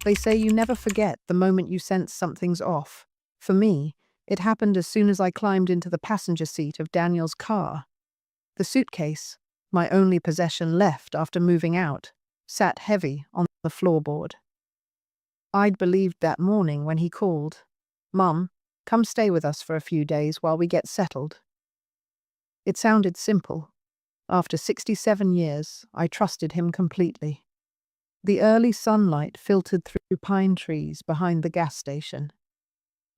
They say you never forget the moment you sense something's off. For me, it happened as soon as I climbed into the passenger seat of Daniel's car. The suitcase, my only possession left after moving out, sat heavy on the floorboard. I'd believed that morning when he called, "Mum, come stay with us for a few days while we get settled." It sounded simple. After 67 years, I trusted him completely. The early sunlight filtered through pine trees behind the gas station.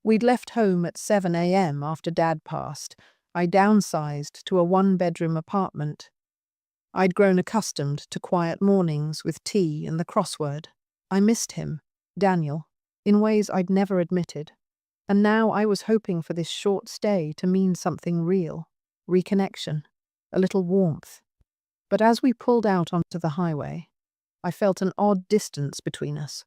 We'd left home at 7 a.m. after Dad passed. I downsized to a one-bedroom apartment. I'd grown accustomed to quiet mornings with tea and the crossword. I missed him, Daniel, in ways I'd never admitted. And now I was hoping for this short stay to mean something real, reconnection, a little warmth. But as we pulled out onto the highway, I felt an odd distance between us.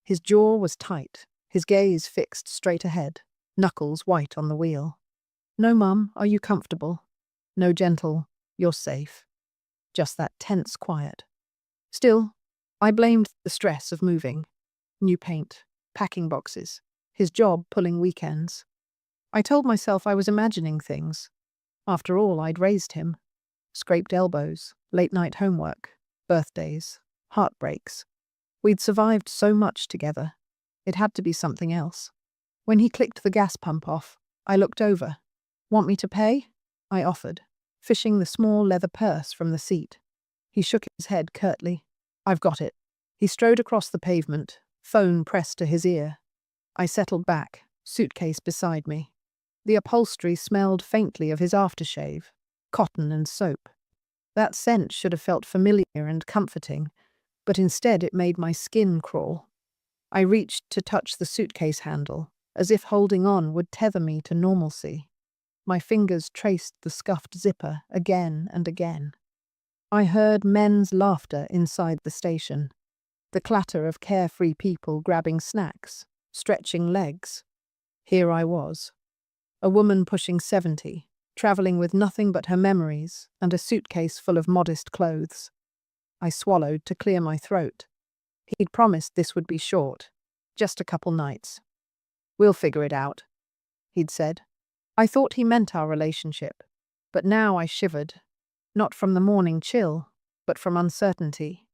His jaw was tight, his gaze fixed straight ahead, knuckles white on the wheel. "No, Mum, are you comfortable?" No gentle, "You're safe." Just that tense quiet. Still, I blamed the stress of moving. New paint, packing boxes, his job pulling weekends. I told myself I was imagining things. After all, I'd raised him. Scraped elbows, late-night homework, birthdays, heartbreaks. We'd survived so much together. It had to be something else. When he clicked the gas pump off, I looked over. "Want me to pay?" I offered, fishing the small leather purse from the seat. He shook his head curtly. "I've got it." He strode across the pavement, phone pressed to his ear. I settled back, suitcase beside me. The upholstery smelled faintly of his aftershave, cotton and soap. That scent should have felt familiar and comforting, but instead it made my skin crawl. I reached to touch the suitcase handle, as if holding on would tether me to normalcy. My fingers traced the scuffed zipper again and again. I heard men's laughter inside the station, the clatter of carefree people grabbing snacks, stretching legs. Here I was, a woman pushing 70, traveling with nothing but her memories and a suitcase full of modest clothes. I swallowed to clear my throat. He'd promised this would be short, just a couple nights. "We'll figure it out," he'd said. I thought he meant our relationship, but now I shivered, not from the morning chill, but from uncertainty.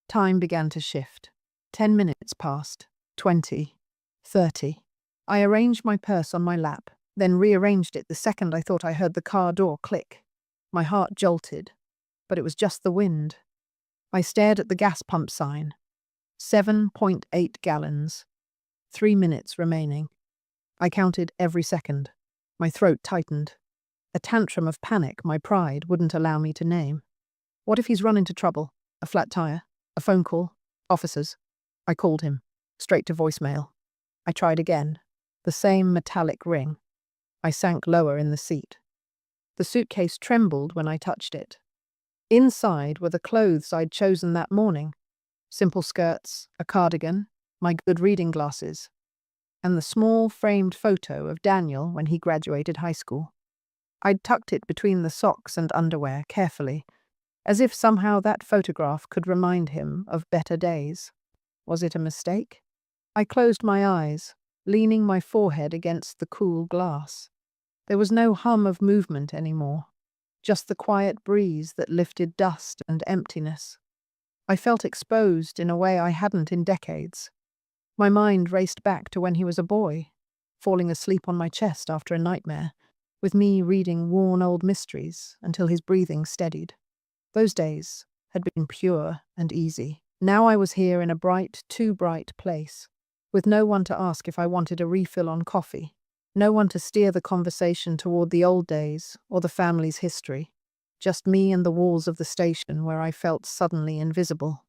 Time began to shift. 10 minutes passed, 20, 30. I arranged my purse on my lap, then rearranged it the second I thought I heard the car door click. My heart jolted, but it was just the wind. I stared at the gas pump sign. 7.8 gallons. 3 minutes remaining. I counted every second. My throat tightened. A tantrum of panic my pride wouldn't allow me to name. What if he's run into trouble? A flat tire? A phone call? Officers? I called him. Straight to voicemail. I tried again. The same metallic ring. I sank lower in the seat. The suitcase trembled when I touched it. Inside were the clothes I'd chosen that morning. Simple skirts, a cardigan, my good reading glasses, and the small framed photo of Daniel when he graduated high school. I'd tucked it between the socks and underwear carefully, as if somehow that photograph could remind him of better days. Was it a mistake? I closed my eyes, leaning my forehead against the cool glass. There was no hum of movement anymore, just the quiet breeze that lifted dust and emptiness. I felt exposed in a way I hadn't in decades. My mind raced back to when he was a boy, falling asleep on my chest after a nightmare, with me reading worn old mysteries until his breathing steadied. Those days had been pure and easy. Now I was here in a bright, too bright place, with no one to ask if I wanted a refill on coffee, no one to steer the conversation toward the old days or the family's history, just me and the walls of the station where I felt suddenly invisible.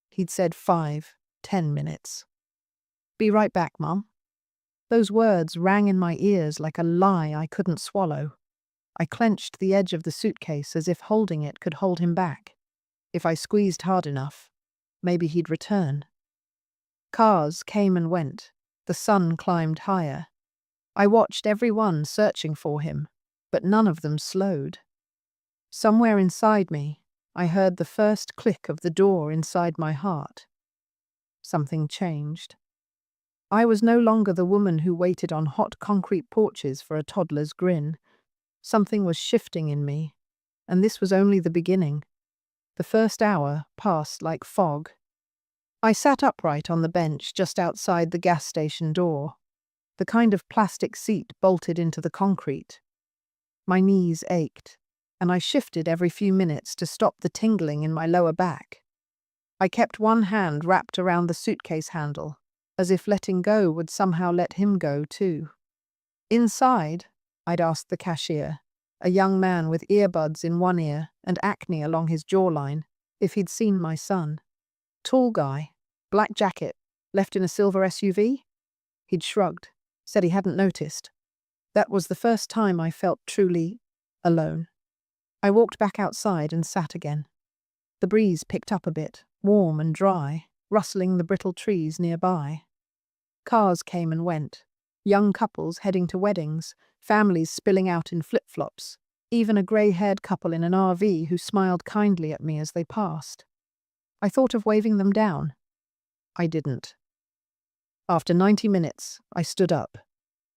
He'd said 5, 10 minutes. "Be right back, Mum." Those words rang in my ears like a lie I couldn't swallow. I clenched the edge of the suitcase as if holding it could hold him back. If I squeezed hard enough, maybe he'd return. Cars came and went. The sun climbed higher. I watched every one searching for him, but none of them slowed. Somewhere inside me, I heard the first click of the door inside my heart. something changed. I was no longer the woman who waited on hot concrete porches for a toddler's grin. Something was shifting in me, and this was only the beginning. The first hour passed like fog. I sat upright on the bench just outside the gas station door, the kind of plastic seat bolted into the concrete. My knees ached, and I shifted every few minutes to stop the tingling in my lower back. I kept one hand wrapped around the suitcase handle, as if letting go would somehow let him go too. Inside, I'd asked the cashier, a young man with earbuds in one ear and acne along his jawline, if he'd seen my son. Tall guy, black jacket, left in a silver SUV? He'd shrugged, said he hadn't noticed. That was the first time I felt truly alone. I walked back outside and sat again. The breeze picked up a bit, warm and dry, rustling the brittle trees nearby. Cars came and went, young couples heading to weddings, families spilling out in flip-flops, even a grey-haired couple in an RV who smiled kindly at me as they passed. I thought of waving them down. I didn't. After 90 minutes, I stood up.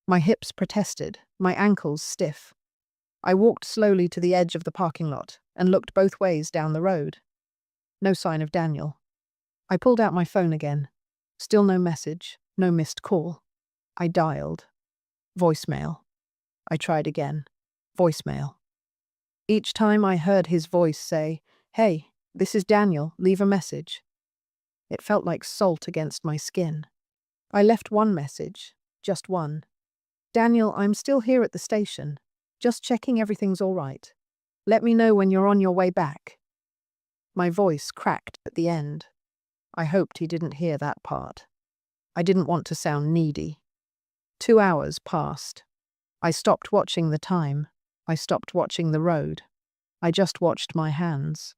My hips protested, my ankles stiff. I walked slowly to the edge of the parking lot and looked both ways down the road. No sign of Daniel. I pulled out my phone again. Still no message, no missed call. I dialed. Voicemail. I tried again. Voicemail. Each time I heard his voice say, "Hey, this is Daniel, leave a message." It felt like salt against my skin. I left one message, just one. "Daniel, I'm still here at the station. Just checking everything's all right. Let me know when you're on your way back." My voice cracked at the end. I hoped he didn't hear that part. I didn't want to sound needy. 2 hours passed. I stopped watching the time. I stopped watching the road. I just watched my hands.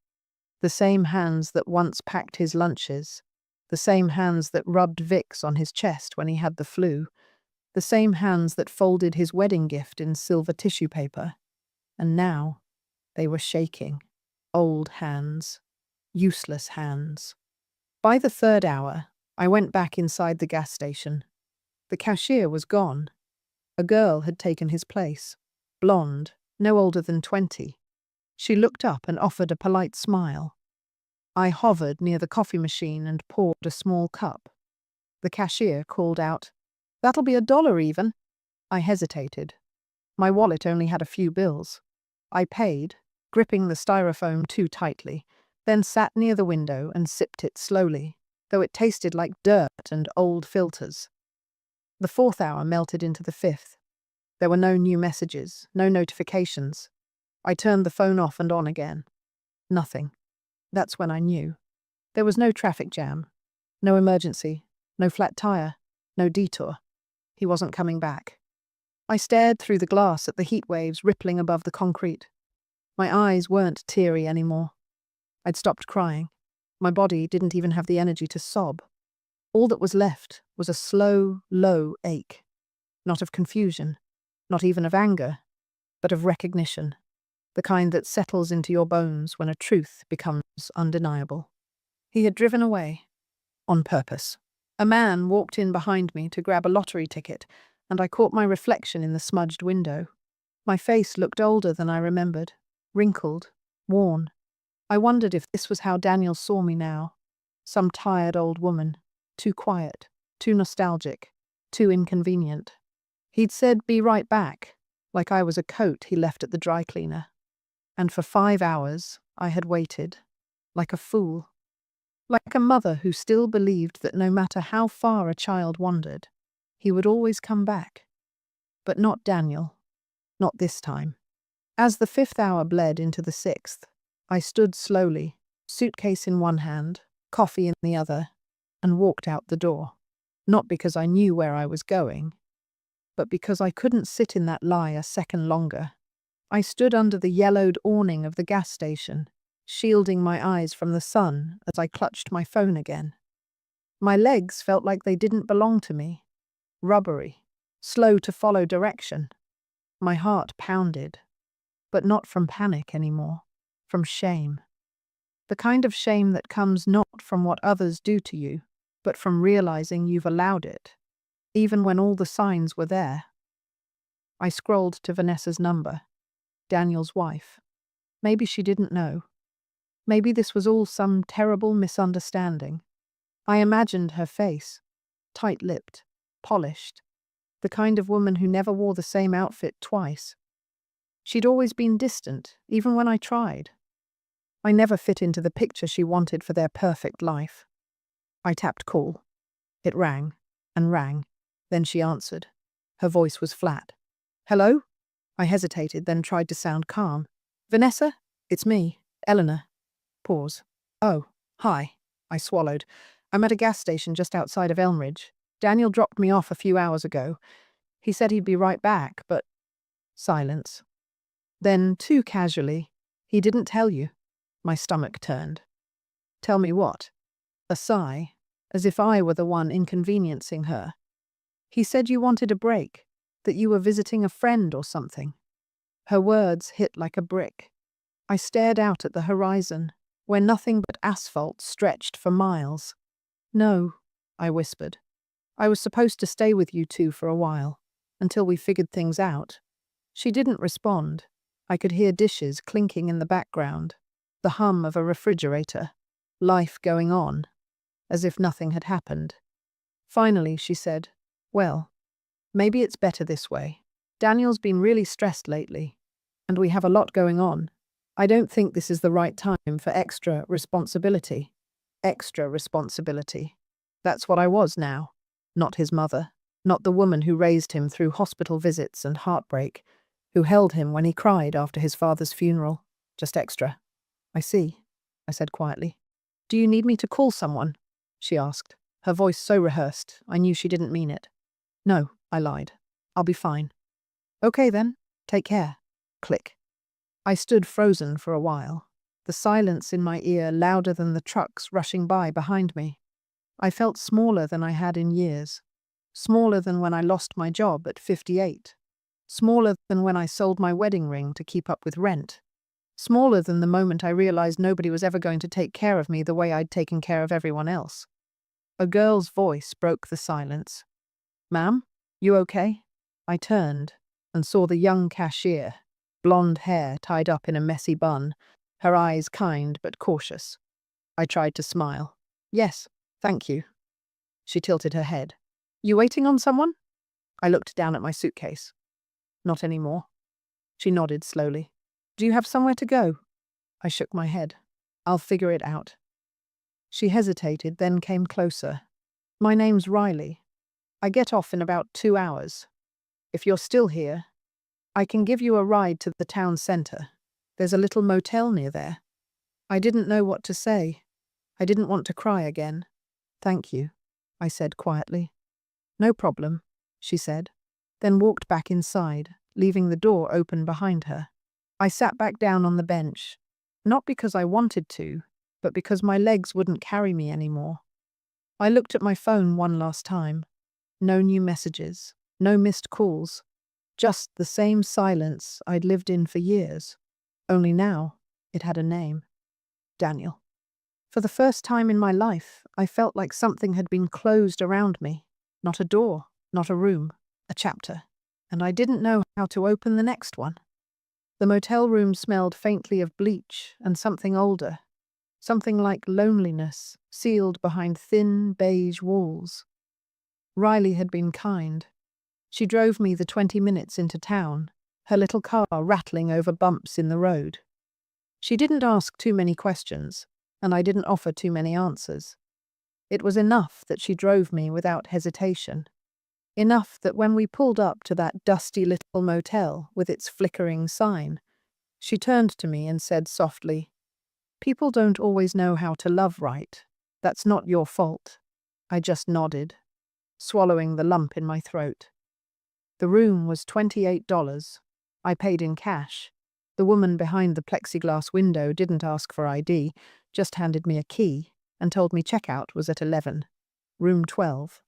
The same hands that once packed his lunches. The same hands that rubbed Vicks on his chest when he had the flu. The same hands that folded his wedding gift in silver tissue paper. And now, they were shaking. Old hands. Useless hands. By the third hour, I went back inside the gas station. The cashier was gone. A girl had taken his place. Blonde, no older than 20. She looked up and offered a polite smile. I hovered near the coffee machine and poured a small cup. The cashier called out, "That'll be $1 even." I hesitated. My wallet only had a few bills. I paid, gripping the styrofoam too tightly, then sat near the window and sipped it slowly, though it tasted like dirt and old filters. The fourth hour melted into the fifth. There were no new messages, no notifications. I turned the phone off and on again. Nothing. That's when I knew. There was no traffic jam, no emergency, no flat tire, no detour. He wasn't coming back. I stared through the glass at the heat waves rippling above the concrete. My eyes weren't teary anymore. I'd stopped crying. My body didn't even have the energy to sob. All that was left was a slow, low ache. Not of confusion, not even of anger, but of recognition. The kind that settles into your bones when a truth becomes undeniable. He had driven away. On purpose. A man walked in behind me to grab a lottery ticket, and I caught my reflection in the smudged window. My face looked older than I remembered, wrinkled, worn. I wondered if this was how Daniel saw me now. Some tired old woman, too quiet, too nostalgic, too inconvenient. He'd said, "Be right back," like I was a coat he left at the dry cleaner. And for 5 hours, I had waited, like a fool. Like a mother who still believed that no matter how far a child wandered, he would always come back. But not Daniel. Not this time. As the 5th hour bled into the 6th, I stood slowly, suitcase in one hand, coffee in the other, and walked out the door. Not because I knew where I was going, but because I couldn't sit in that lie a second longer. I stood under the yellowed awning of the gas station, shielding my eyes from the sun as I clutched my phone again. My legs felt like they didn't belong to me. Rubbery, slow to follow direction. My heart pounded, but not from panic anymore, from shame. The kind of shame that comes not from what others do to you, but from realizing you've allowed it, even when all the signs were there. I scrolled to Vanessa's number, Daniel's wife. Maybe she didn't know. Maybe this was all some terrible misunderstanding. I imagined her face, tight-lipped, polished, the kind of woman who never wore the same outfit twice. She'd always been distant, even when I tried. I never fit into the picture she wanted for their perfect life. I tapped call. It rang and rang. Then she answered. Her voice was flat. Hello? I hesitated, then tried to sound calm. Vanessa? It's me, Eleanor. Pause. Oh, hi. I swallowed. I'm at a gas station just outside of Elmridge. Daniel dropped me off a few hours ago. He said he'd be right back, but… Silence. Then, too casually, he didn't tell you. My stomach turned. Tell me what? A sigh, as if I were the one inconveniencing her. He said you wanted a break, that you were visiting a friend or something. Her words hit like a brick. I stared out at the horizon, where nothing but asphalt stretched for miles. No, I whispered. I was supposed to stay with you two for a while, until we figured things out. She didn't respond. I could hear dishes clinking in the background, the hum of a refrigerator, life going on, as if nothing had happened. Finally, she said, well, maybe it's better this way. Daniel's been really stressed lately, and we have a lot going on. I don't think this is the right time for extra responsibility. Extra responsibility. That's what I was now. Not his mother. Not the woman who raised him through hospital visits and heartbreak, who held him when he cried after his father's funeral. Just extra. I see, I said quietly. Do you need me to call someone? She asked, her voice so rehearsed I knew she didn't mean it. No, I lied. I'll be fine. Okay then, take care. Click. I stood frozen for a while, the silence in my ear louder than the trucks rushing by behind me. I felt smaller than I had in years. Smaller than when I lost my job at 58. Smaller than when I sold my wedding ring to keep up with rent. Smaller than the moment I realized nobody was ever going to take care of me the way I'd taken care of everyone else. A girl's voice broke the silence. Ma'am, you okay? I turned and saw the young cashier, blonde hair tied up in a messy bun, her eyes kind but cautious. I tried to smile. Yes, thank you. She tilted her head. You waiting on someone? I looked down at my suitcase. Not anymore. She nodded slowly. Do you have somewhere to go? I shook my head. I'll figure it out. She hesitated, then came closer. My name's Riley. I get off in about 2 hours. If you're still here, I can give you a ride to the town centre. There's a little motel near there. I didn't know what to say. I didn't want to cry again. Thank you, I said quietly. No problem, she said, then walked back inside, leaving the door open behind her. I sat back down on the bench, not because I wanted to, but because my legs wouldn't carry me anymore. I looked at my phone one last time. No new messages, no missed calls, just the same silence I'd lived in for years. Only now, it had a name. Daniel. For the first time in my life, I felt like something had been closed around me. Not a door, not a room, a chapter. And I didn't know how to open the next one. The motel room smelled faintly of bleach and something older. Something like loneliness, sealed behind thin, beige walls. Riley had been kind. She drove me the 20 minutes into town, her little car rattling over bumps in the road. She didn't ask too many questions, and I didn't offer too many answers. It was enough that she drove me without hesitation. Enough that when we pulled up to that dusty little motel with its flickering sign, she turned to me and said softly, People don't always know how to love right. That's not your fault. I just nodded, swallowing the lump in my throat. The room was $28. I paid in cash. The woman behind the plexiglass window didn't ask for ID, just handed me a key and told me checkout was at 11, room 12.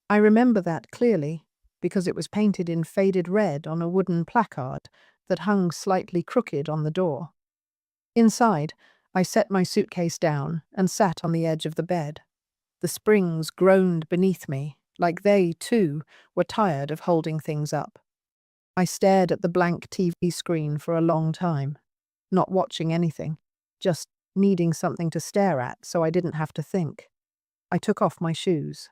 I remember that clearly because it was painted in faded red on a wooden placard that hung slightly crooked on the door. Inside, I set my suitcase down and sat on the edge of the bed. The springs groaned beneath me, like they, too, were tired of holding things up. I stared at the blank TV screen for a long time, not watching anything, just needing something to stare at so I didn't have to think. I took off my shoes.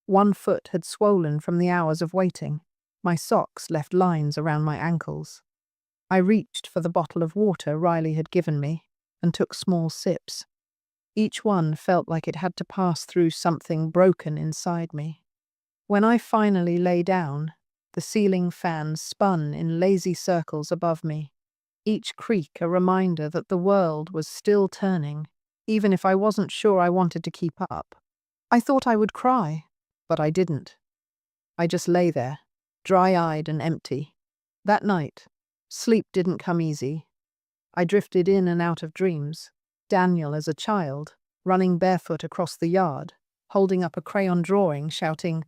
One foot had swollen from the hours of waiting. My socks left lines around my ankles. I reached for the bottle of water Riley had given me and took small sips. Each one felt like it had to pass through something broken inside me. When I finally lay down, the ceiling fan spun in lazy circles above me, each creak a reminder that the world was still turning, even if I wasn't sure I wanted to keep up. I thought I would cry, but I didn't. I just lay there, dry-eyed and empty. That night, sleep didn't come easy. I drifted in and out of dreams. Daniel as a child, running barefoot across the yard, holding up a crayon drawing, shouting,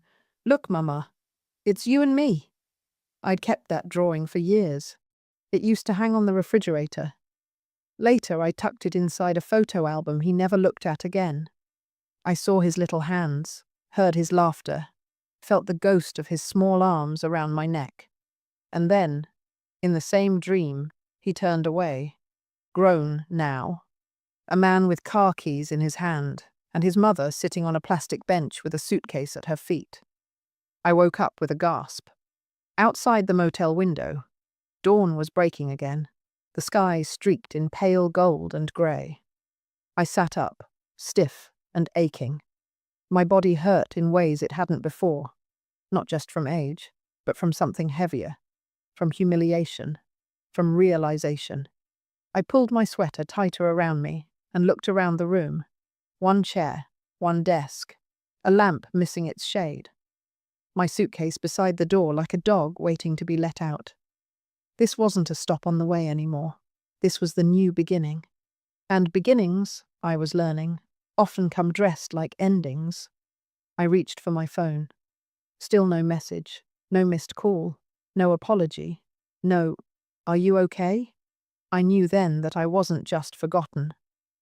"Look, Mama, it's you and me." I'd kept that drawing for years. It used to hang on the refrigerator. Later, I tucked it inside a photo album he never looked at again. I saw his little hands, heard his laughter, felt the ghost of his small arms around my neck. And then, in the same dream, he turned away, grown now, a man with car keys in his hand, and his mother sitting on a plastic bench with a suitcase at her feet. I woke up with a gasp. Outside the motel window, dawn was breaking again, the sky streaked in pale gold and grey. I sat up, stiff and aching. My body hurt in ways it hadn't before, not just from age, but from something heavier, from humiliation, from realization. I pulled my sweater tighter around me and looked around the room. One chair, one desk, a lamp missing its shade. My suitcase beside the door like a dog waiting to be let out. This wasn't a stop on the way anymore. This was the new beginning. And beginnings, I was learning, often come dressed like endings. I reached for my phone. Still no message, no missed call, no apology, no, "Are you okay?" I knew then that I wasn't just forgotten.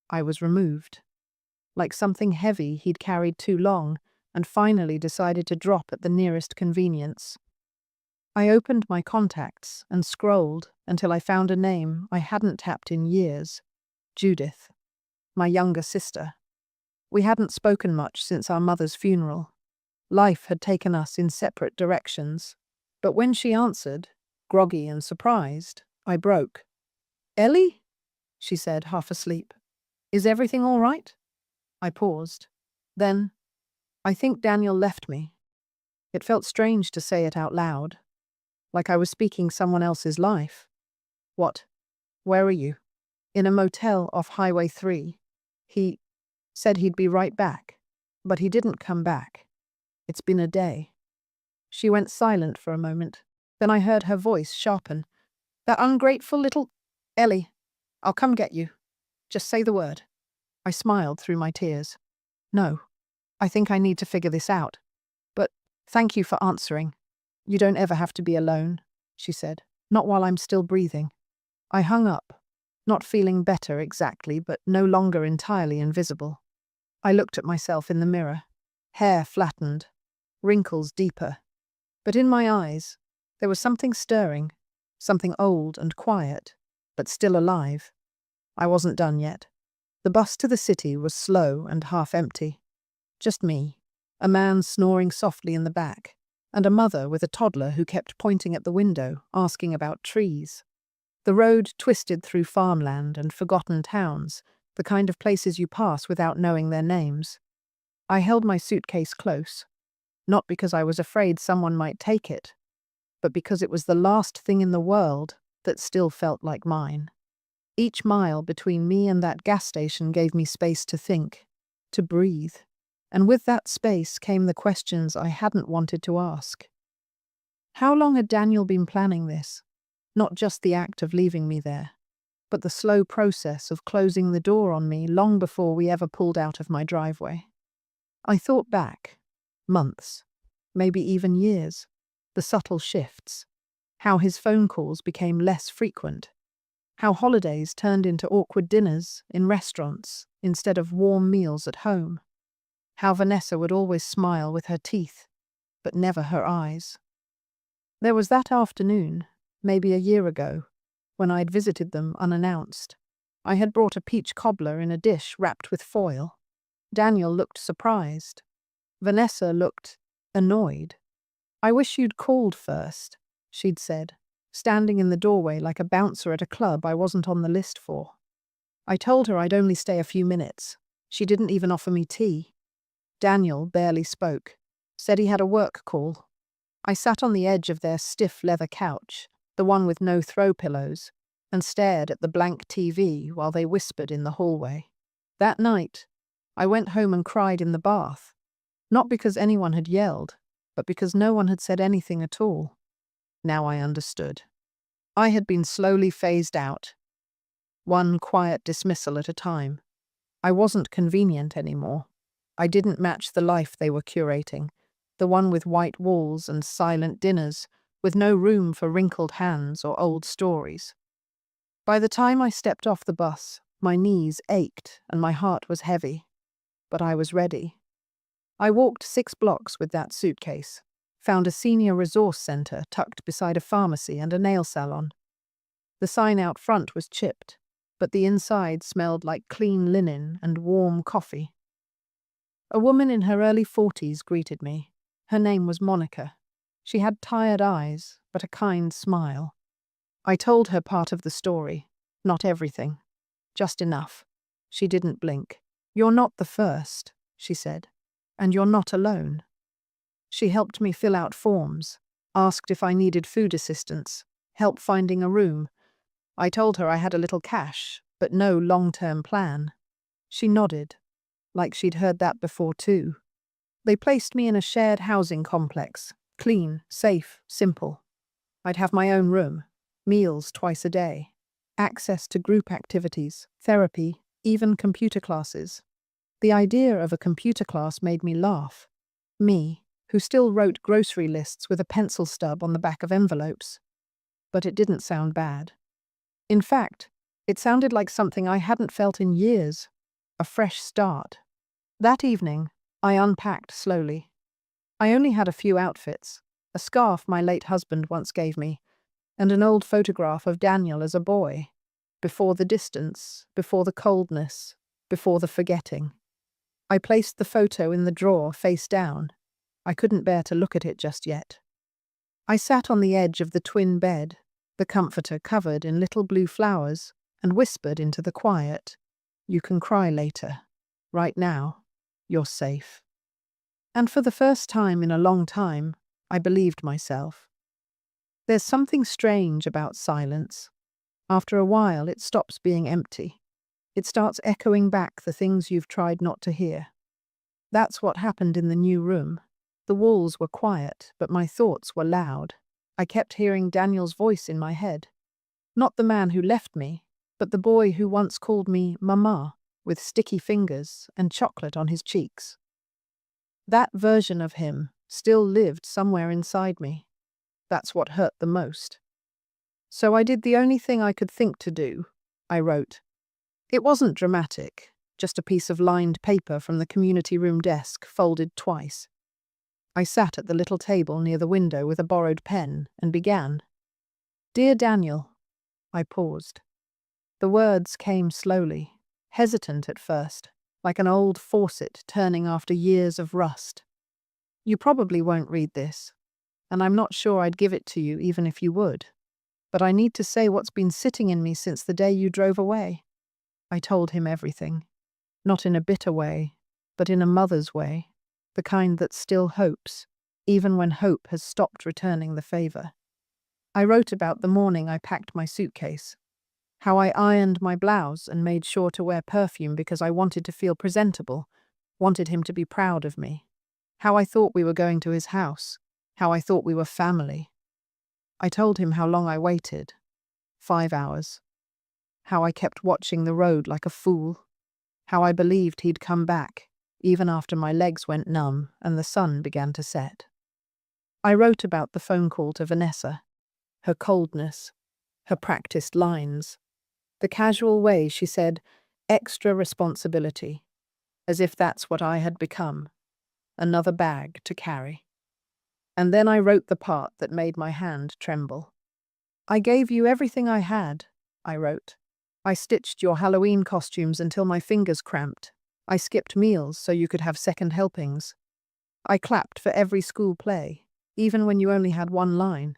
I was removed. Like something heavy he'd carried too long and finally decided to drop at the nearest convenience. I opened my contacts and scrolled until I found a name I hadn't tapped in years. Judith, my younger sister. We hadn't spoken much since our mother's funeral. Life had taken us in separate directions. But when she answered, groggy and surprised, I broke. "Ellie?" she said, half asleep. "Is everything all right?" I paused. Then, "I think Daniel left me." It felt strange to say it out loud, like I was speaking someone else's life. "What? Where are you?" "In a motel off Highway 3. He said he'd be right back, but he didn't come back. It's been a day." She went silent for a moment. Then I heard her voice sharpen. "That ungrateful little... Ellie, I'll come get you. Just say the word." I smiled through my tears. "No, I think I need to figure this out. But thank you for answering. You don't ever have to be alone," she said. "Not while I'm still breathing." I hung up, not feeling better exactly, but no longer entirely invisible. I looked at myself in the mirror. Hair flattened, wrinkles deeper. But in my eyes, there was something stirring, something old and quiet, but still alive. I wasn't done yet. The bus to the city was slow and half empty. Just me, a man snoring softly in the back, and a mother with a toddler who kept pointing at the window, asking about trees. The road twisted through farmland and forgotten towns, the kind of places you pass without knowing their names. I held my suitcase close, not because I was afraid someone might take it, but because it was the last thing in the world that still felt like mine. Each mile between me and that gas station gave me space to think, to breathe, and with that space came the questions I hadn't wanted to ask. How long had Daniel been planning this? Not just the act of leaving me there, but the slow process of closing the door on me long before we ever pulled out of my driveway. I thought back, months, maybe even years, the subtle shifts, how his phone calls became less frequent, how holidays turned into awkward dinners in restaurants instead of warm meals at home. How Vanessa would always smile with her teeth, but never her eyes. There was that afternoon, maybe a year ago, when I'd visited them unannounced. I had brought a peach cobbler in a dish wrapped with foil. Daniel looked surprised. Vanessa looked annoyed. "I wish you'd called first," she'd said, standing in the doorway like a bouncer at a club I wasn't on the list for. I told her I'd only stay a few minutes. She didn't even offer me tea. Daniel barely spoke, said he had a work call. I sat on the edge of their stiff leather couch, the one with no throw pillows, and stared at the blank TV while they whispered in the hallway. That night, I went home and cried in the bath, not because anyone had yelled, but because no one had said anything at all. Now I understood. I had been slowly phased out, one quiet dismissal at a time. I wasn't convenient anymore. I didn't match the life they were curating, the one with white walls and silent dinners, with no room for wrinkled hands or old stories. By the time I stepped off the bus, my knees ached and my heart was heavy. But I was ready. I walked 6 blocks with that suitcase, found a senior resource center tucked beside a pharmacy and a nail salon. The sign out front was chipped, but the inside smelled like clean linen and warm coffee. A woman in her early 40s greeted me. Her name was Monica. She had tired eyes, but a kind smile. I told her part of the story, not everything, just enough. She didn't blink. "You're not the first," she said, "and you're not alone." She helped me fill out forms, asked if I needed food assistance, help finding a room. I told her I had a little cash, but no long-term plan. She nodded, like she'd heard that before too. They placed me in a shared housing complex, clean, safe, simple. I'd have my own room, meals twice a day, access to group activities, therapy, even computer classes. The idea of a computer class made me laugh. Me, who still wrote grocery lists with a pencil stub on the back of envelopes. But it didn't sound bad. In fact, it sounded like something I hadn't felt in years, a fresh start. That evening, I unpacked slowly. I only had a few outfits, a scarf my late husband once gave me, and an old photograph of Daniel as a boy, before the distance, before the coldness, before the forgetting. I placed the photo in the drawer face down. I couldn't bear to look at it just yet. I sat on the edge of the twin bed, the comforter covered in little blue flowers, and whispered into the quiet, "You can cry later. Right now, you're safe." And for the first time in a long time, I believed myself. There's something strange about silence. After a while, it stops being empty. It starts echoing back the things you've tried not to hear. That's what happened in the new room. The walls were quiet, but my thoughts were loud. I kept hearing Daniel's voice in my head. Not the man who left me, but the boy who once called me Mama, with sticky fingers and chocolate on his cheeks. That version of him still lived somewhere inside me. That's what hurt the most. So I did the only thing I could think to do. I wrote. It wasn't dramatic, just a piece of lined paper from the community room desk, folded twice. I sat at the little table near the window with a borrowed pen and began. "Dear Daniel." I paused. The words came slowly, hesitant at first, like an old faucet turning after years of rust. "You probably won't read this, and I'm not sure I'd give it to you even if you would. But I need to say what's been sitting in me since the day you drove away." I told him everything. Not in a bitter way, but in a mother's way, the kind that still hopes, even when hope has stopped returning the favor. I wrote about the morning I packed my suitcase, how I ironed my blouse and made sure to wear perfume because I wanted to feel presentable, wanted him to be proud of me, how I thought we were going to his house, how I thought we were family. I told him how long I waited, 5 hours, how I kept watching the road like a fool, how I believed he'd come back, even after my legs went numb and the sun began to set. I wrote about the phone call to Vanessa, her coldness, her practiced lines, the casual way she said, "extra responsibility," as if that's what I had become, another bag to carry. And then I wrote the part that made my hand tremble. I gave you everything I had, I wrote. I stitched your Halloween costumes until my fingers cramped. I skipped meals so you could have second helpings. I clapped for every school play, even when you only had one line.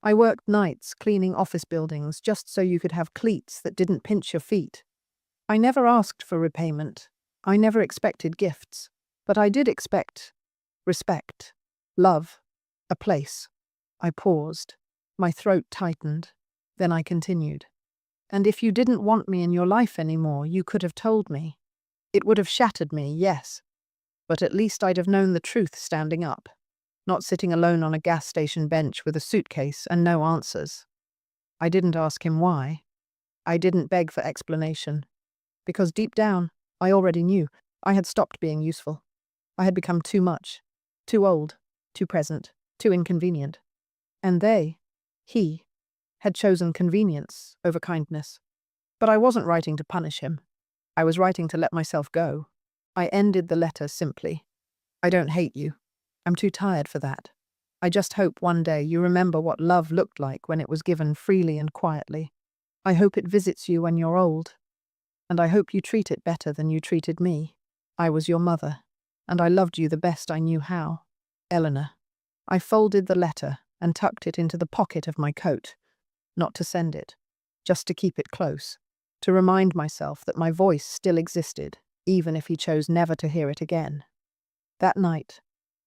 I worked nights cleaning office buildings just so you could have cleats that didn't pinch your feet. I never asked for repayment. I never expected gifts. But I did expect respect, love, a place. I paused. My throat tightened. Then I continued. And if you didn't want me in your life anymore, you could have told me. It would have shattered me, yes. But at least I'd have known the truth standing up, not sitting alone on a gas station bench with a suitcase and no answers. I didn't ask him why. I didn't beg for explanation. Because deep down, I already knew I had stopped being useful. I had become too much, too old, too present, too inconvenient. And he, had chosen convenience over kindness. But I wasn't writing to punish him. I was writing to let myself go. I ended the letter simply. I don't hate you. I'm too tired for that. I just hope one day you remember what love looked like when it was given freely and quietly. I hope it visits you when you're old. And I hope you treat it better than you treated me. I was your mother, and I loved you the best I knew how. Eleanor. I folded the letter and tucked it into the pocket of my coat. Not to send it, just to keep it close, to remind myself that my voice still existed, even if he chose never to hear it again. That night,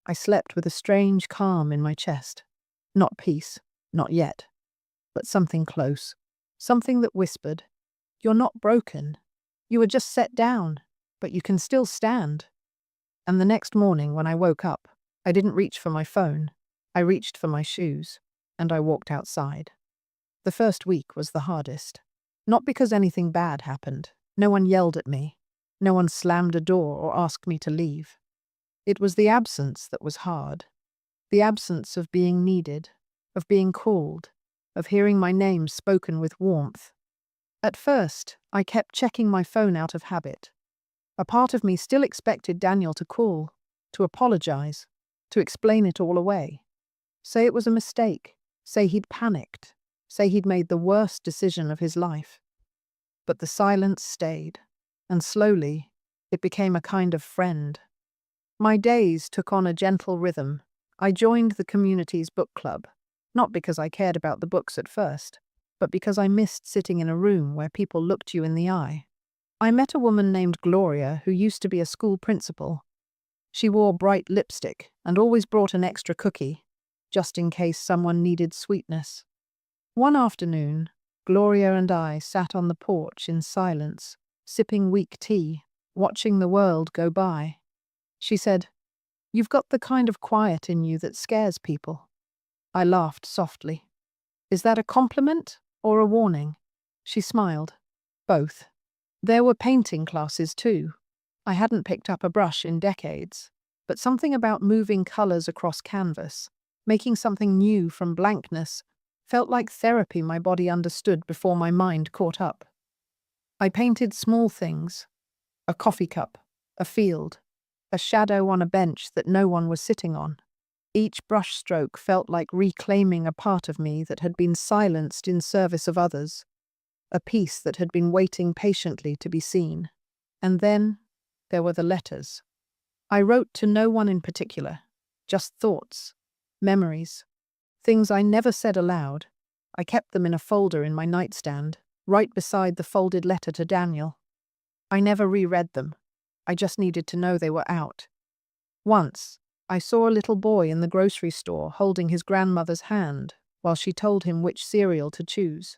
I slept with a strange calm in my chest. Not peace, not yet, but something close, something that whispered, "You're not broken. You were just set down, but you can still stand." And the next morning when I woke up, I didn't reach for my phone. I reached for my shoes, and I walked outside. The first week was the hardest. Not because anything bad happened. No one yelled at me. No one slammed a door or asked me to leave. It was the absence that was hard. The absence of being needed, of being called, of hearing my name spoken with warmth. At first, I kept checking my phone out of habit. A part of me still expected Daniel to call, to apologize, to explain it all away. Say it was a mistake. Say he'd panicked. Say he'd made the worst decision of his life. But the silence stayed, and slowly, it became a kind of friend. My days took on a gentle rhythm. I joined the community's book club, not because I cared about the books at first, but because I missed sitting in a room where people looked you in the eye. I met a woman named Gloria who used to be a school principal. She wore bright lipstick and always brought an extra cookie, just in case someone needed sweetness. One afternoon, Gloria and I sat on the porch in silence, sipping weak tea, watching the world go by. She said, "You've got the kind of quiet in you that scares people." I laughed softly. "Is that a compliment or a warning?" She smiled. "Both." There were painting classes too. I hadn't picked up a brush in decades, but something about moving colors across canvas, making something new from blankness, felt like therapy my body understood before my mind caught up. I painted small things: a coffee cup, a field, a shadow on a bench that no one was sitting on. Each brushstroke felt like reclaiming a part of me that had been silenced in service of others, a piece that had been waiting patiently to be seen. And then there were the letters. I wrote to no one in particular, just thoughts, memories, things I never said aloud. I kept them in a folder in my nightstand, right beside the folded letter to Daniel. I never reread them. I just needed to know they were out. Once, I saw a little boy in the grocery store holding his grandmother's hand while she told him which cereal to choose.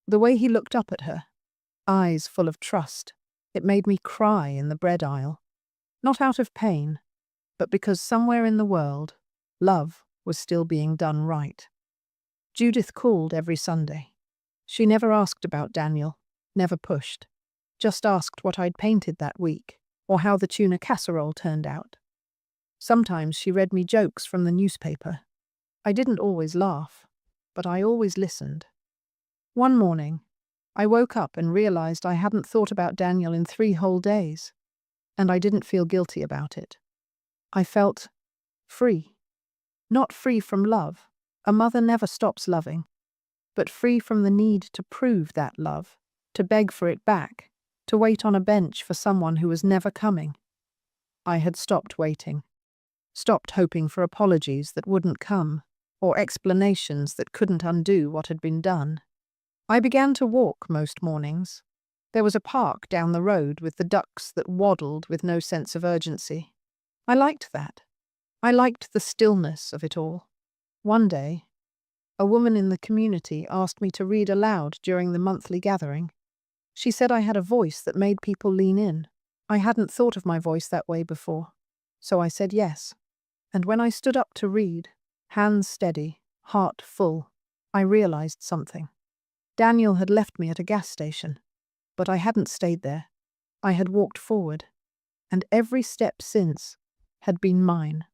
The way he looked up at her, eyes full of trust, it made me cry in the bread aisle. Not out of pain, but because somewhere in the world, love was still being done right. Judith called every Sunday. She never asked about Daniel, never pushed, just asked what I'd painted that week, or how the tuna casserole turned out. Sometimes she read me jokes from the newspaper. I didn't always laugh, but I always listened. One morning, I woke up and realized I hadn't thought about Daniel in 3 whole days. and I didn't feel guilty about it. I felt free. Not free from love. A mother never stops loving, but free from the need to prove that love, to beg for it back, to wait on a bench for someone who was never coming. I had stopped waiting, stopped hoping for apologies that wouldn't come, or explanations that couldn't undo what had been done. I began to walk most mornings. There was a park down the road with the ducks that waddled with no sense of urgency. I liked that. I liked the stillness of it all. One day, a woman in the community asked me to read aloud during the monthly gathering. She said I had a voice that made people lean in. I hadn't thought of my voice that way before, so I said yes. And when I stood up to read, hands steady, heart full, I realized something. Daniel had left me at a gas station, but I hadn't stayed there. I had walked forward, and every step since had been mine.